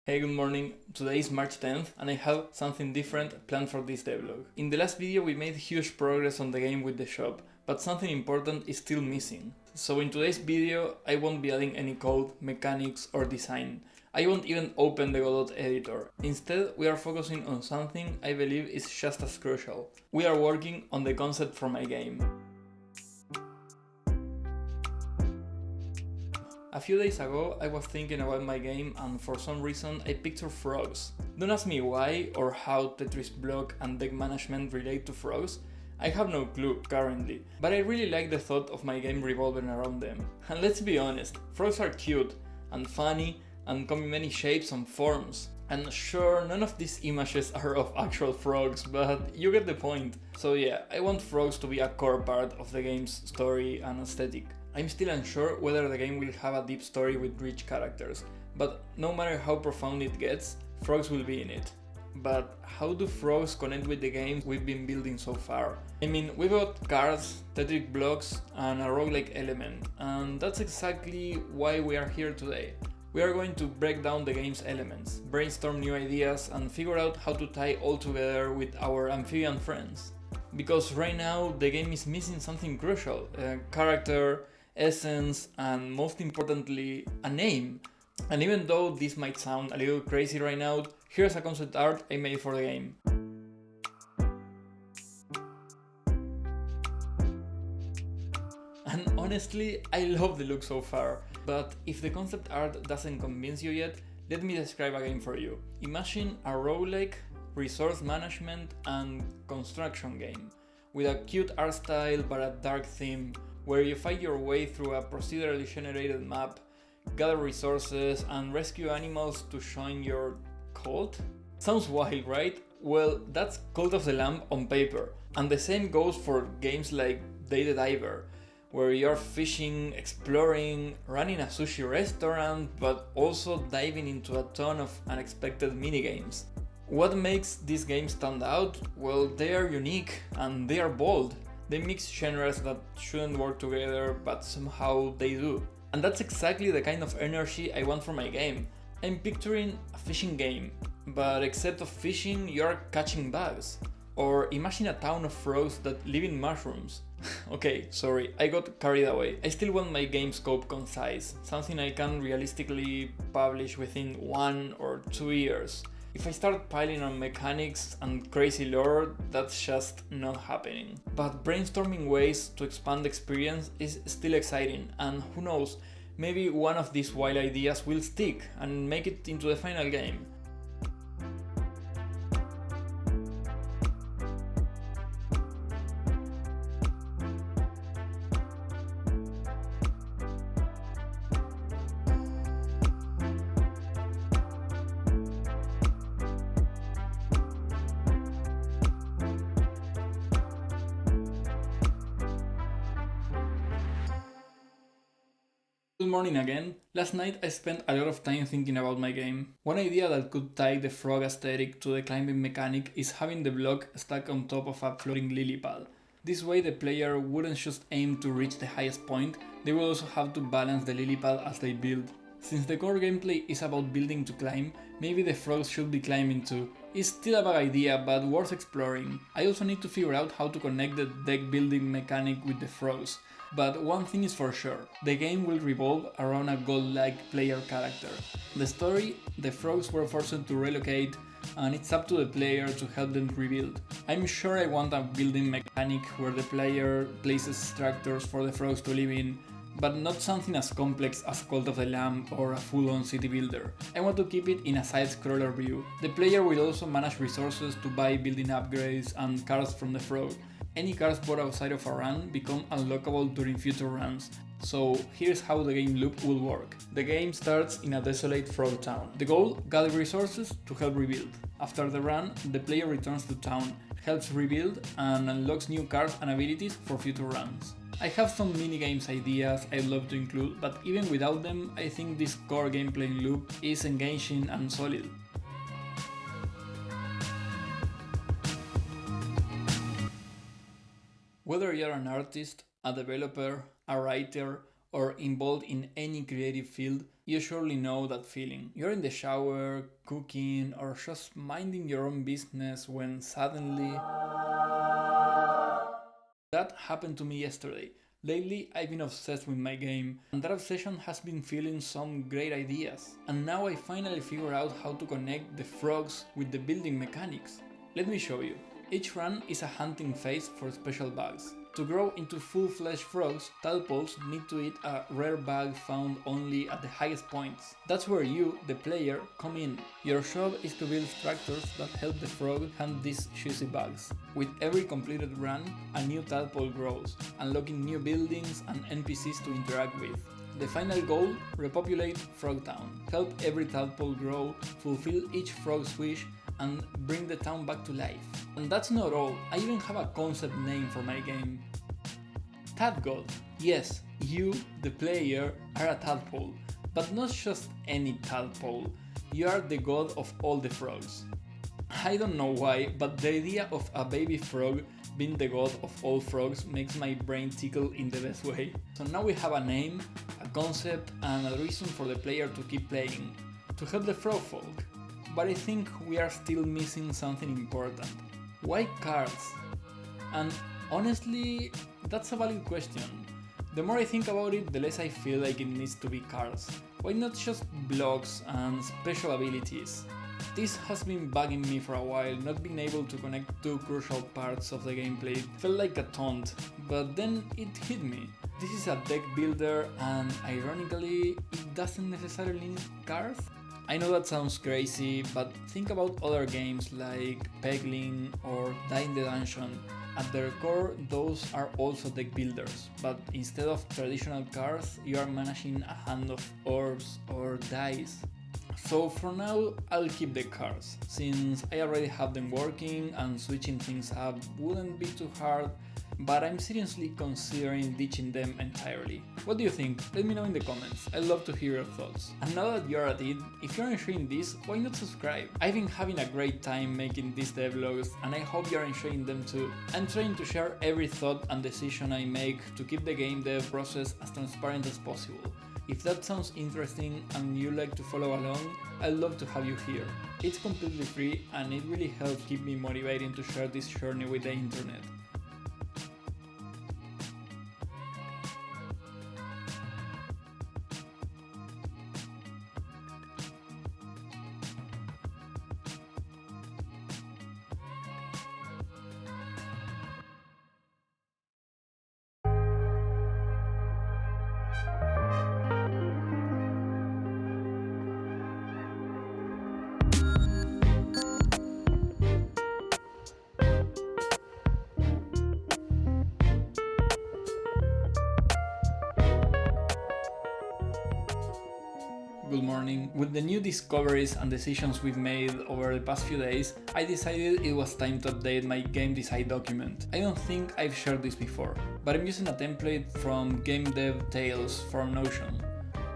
Hey, good morning. Today is March 10th and I have something different planned for this devlog. In the last video we made huge progress on the game with the shop, but something important is still missing. So in today's video I won't be adding any code, mechanics or design. I won't even open the Godot editor. Instead we are focusing on something I believe is just as crucial. We are working on the concept for my game. A few days ago I was thinking about my game and for some reason I pictured frogs. Don't ask me why or how Tetris block and deck management relate to frogs. I have no clue currently, but I really like the thought of my game revolving around them. And let's be honest, frogs are cute and funny and come in many shapes and forms. And sure, none of these images are of actual frogs, but you get the point. So yeah, I want frogs to be a core part of the game's story and aesthetic. I'm still unsure whether the game will have a deep story with rich characters, but no matter how profound it gets, frogs will be in it. But how do frogs connect with the games we've been building so far? I mean, we've got cards, Tetris blocks, and a roguelike element, and that's exactly why we are here today. We are going to break down the game's elements, brainstorm new ideas, and figure out how to tie all together with our amphibian friends. Because right now the game is missing something crucial, a character, essence, and most importantly, a name. And even though this might sound a little crazy right now, here's a concept art I made for the game. And honestly, I love the look so far, but if the concept art doesn't convince you yet, let me describe a game for you. Imagine a roguelike, resource management and construction game, with a cute art style but a dark theme, where you fight your way through a procedurally generated map, gather resources, and rescue animals to join your cult? Sounds wild, right? Well, that's Cult of the Lamb on paper. And the same goes for games like Day the Diver, where you're fishing, exploring, running a sushi restaurant, but also diving into a ton of unexpected minigames. What makes these games stand out? Well, they are unique and they are bold. They mix genres that shouldn't work together, but somehow they do. And that's exactly the kind of energy I want for my game. I'm picturing a fishing game, but except of fishing, you're catching bugs. Or imagine a town of frogs that live in mushrooms. Okay, sorry, I got carried away. I still want my game scope concise, something I can realistically publish within 1 or 2 years. If I start piling on mechanics and crazy lore, that's just not happening. But brainstorming ways to expand the experience is still exciting, and who knows, maybe one of these wild ideas will stick and make it into the final game. Good morning again. Last night I spent a lot of time thinking about my game. One idea that could tie the frog aesthetic to the climbing mechanic is having the block stuck on top of a floating lily pad. This way the player wouldn't just aim to reach the highest point, they will also have to balance the lily pad as they build. Since the core gameplay is about building to climb, maybe the frogs should be climbing too. It's still a bad idea, but worth exploring. I also need to figure out how to connect the deck building mechanic with the frogs. But one thing is for sure, the game will revolve around a godlike player character. The story, the frogs were forced to relocate, and it's up to the player to help them rebuild. I'm sure I want a building mechanic where the player places structures for the frogs to live in, but not something as complex as Cult of the Lamb or a full-on city builder. I want to keep it in a side-scroller view. The player will also manage resources to buy building upgrades and cards from the frog. Any cards bought outside of a run become unlockable during future runs. So here's how the game loop will work. The game starts in a desolate frog town. The goal? Gather resources to help rebuild. After the run, the player returns to town, helps rebuild, and unlocks new cards and abilities for future runs. I have some minigames ideas I'd love to include, but even without them, I think this core gameplay loop is engaging and solid. Whether you're an artist, a developer, a writer, or involved in any creative field, you surely know that feeling. You're in the shower, cooking, or just minding your own business when suddenly... That happened to me yesterday. Lately, I've been obsessed with my game, and that obsession has been fueling some great ideas. And now I finally figure out how to connect the frogs with the building mechanics. Let me show you. Each run is a hunting phase for special bugs. To grow into full-fledged frogs, tadpoles need to eat a rare bug found only at the highest points. That's where you, the player, come in. Your job is to build structures that help the frog hunt these juicy bugs. With every completed run, a new tadpole grows, unlocking new buildings and NPCs to interact with. The final goal? Repopulate Frogtown. Help every tadpole grow, fulfill each frog's wish, and bring the town back to life. And that's not all, I even have a concept name for my game. Tadgod. Yes, you, the player, are a tadpole, but not just any tadpole. You are the god of all the frogs. I don't know why, but the idea of a baby frog being the god of all frogs makes my brain tickle in the best way. So now we have a name, a concept, and a reason for the player to keep playing, to help the frog folk. But I think we are still missing something important. Why cards? And honestly, that's a valid question. The more I think about it, the less I feel like it needs to be cards. Why not just blocks and special abilities? This has been bugging me for a while, not being able to connect two crucial parts of the gameplay. It felt like a taunt, but then it hit me. This is a deck builder and ironically, it doesn't necessarily need cards? I know that sounds crazy, but think about other games like Pegling or Die in the Dungeon. At their core, those are also deck builders, but instead of traditional cards, you are managing a hand of orbs or dice. So for now, I'll keep the cards, since I already have them working and switching things up wouldn't be too hard, but I'm seriously considering ditching them entirely. What do you think? Let me know in the comments, I'd love to hear your thoughts. And now that you're at it, if you're enjoying this, why not subscribe? I've been having a great time making these devlogs and I hope you're enjoying them too. I'm trying to share every thought and decision I make to keep the game dev process as transparent as possible. If that sounds interesting and you like to follow along, I'd love to have you here. It's completely free and it really helps keep me motivated to share this journey with the internet. Good morning. With the new discoveries and decisions we've made over the past few days, I decided it was time to update my game design document. I don't think I've shared this before, but I'm using a template from Game Dev Tales from Notion.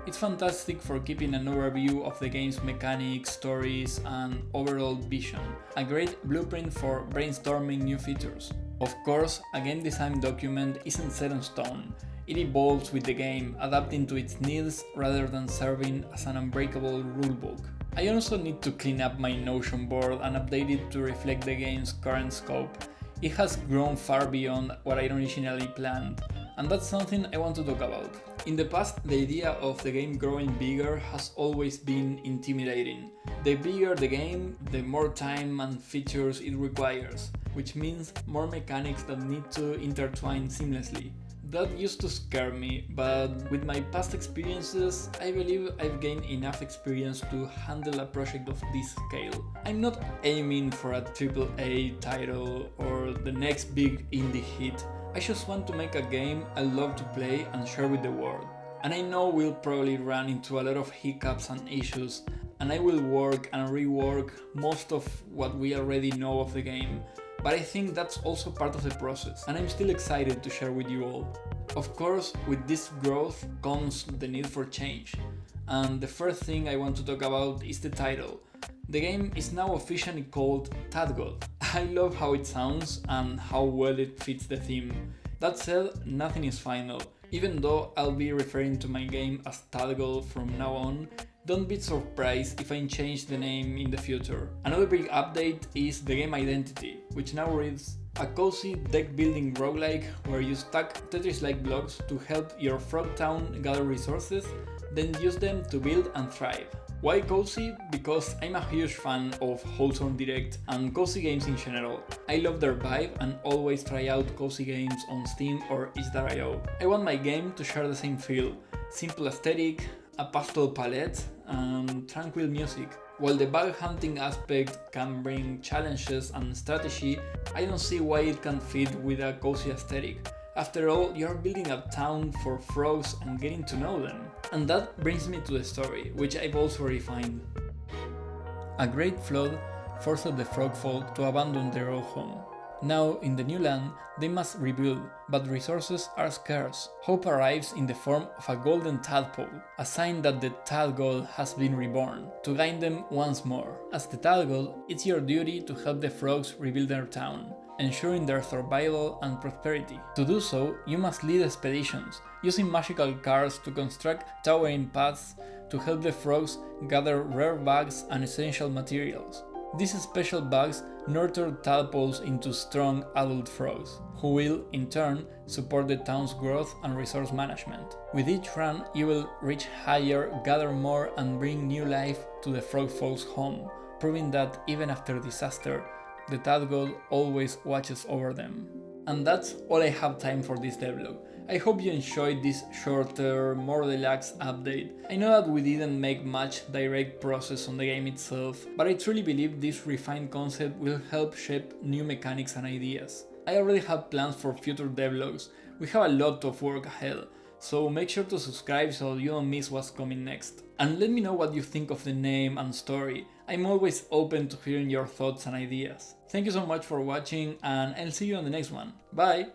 It's fantastic for keeping an overview of the game's mechanics, stories, and overall vision. A great blueprint for brainstorming new features. Of course, a game design document isn't set in stone. It evolves with the game, adapting to its needs rather than serving as an unbreakable rulebook. I also need to clean up my Notion board and update it to reflect the game's current scope. It has grown far beyond what I originally planned, and that's something I want to talk about. In the past, the idea of the game growing bigger has always been intimidating. The bigger the game, the more time and features it requires, which means more mechanics that need to intertwine seamlessly. That used to scare me, but with my past experiences, I believe I've gained enough experience to handle a project of this scale. I'm not aiming for a AAA title or the next big indie hit. I just want to make a game I love to play and share with the world. And I know we'll probably run into a lot of hiccups and issues, and I will work and rework most of what we already know of the game. But I think that's also part of the process, and I'm still excited to share with you all. Of course, with this growth comes the need for change, and the first thing I want to talk about is the title. The game is now officially called Tadgod. I love how it sounds and how well it fits the theme. That said, nothing is final. Even though I'll be referring to my game as Tadgol from now on, don't be surprised if I change the name in the future. Another big update is the game identity, which now reads a cozy deck building roguelike where you stack Tetris-like blocks to help your frog town gather resources, then use them to build and thrive. Why cozy? Because I'm a huge fan of wholesome direct and cozy games in general. I love their vibe and always try out cozy games on Steam or itch.io. I want my game to share the same feel, simple aesthetic, a pastel palette, and tranquil music. While the bug hunting aspect can bring challenges and strategy, I don't see why it can't fit with a cozy aesthetic. After all, you're building a town for frogs and getting to know them. And that brings me to the story, which I've also refined. A great flood forced the frog folk to abandon their old home. Now, in the new land, they must rebuild, but resources are scarce. Hope arrives in the form of a golden tadpole, a sign that the Tadgol has been reborn, to guide them once more. As the Tadgol, it's your duty to help the frogs rebuild their town, ensuring their survival and prosperity. To do so, you must lead expeditions, using magical cards to construct towering paths to help the frogs gather rare bugs and essential materials. These special bugs nurture tadpoles into strong adult frogs, who will, in turn, support the town's growth and resource management. With each run, you will reach higher, gather more, and bring new life to the frog folk's home, proving that even after disaster, the Tadgol always watches over them. And that's all I have time for this devlog. I hope you enjoyed this shorter, more relaxed update. I know that we didn't make much direct process on the game itself, but I truly believe this refined concept will help shape new mechanics and ideas. I already have plans for future devlogs. We have a lot of work ahead, so make sure to subscribe so you don't miss what's coming next. And let me know what you think of the name and story. I'm always open to hearing your thoughts and ideas. Thank you so much for watching, and I'll see you on the next one. Bye!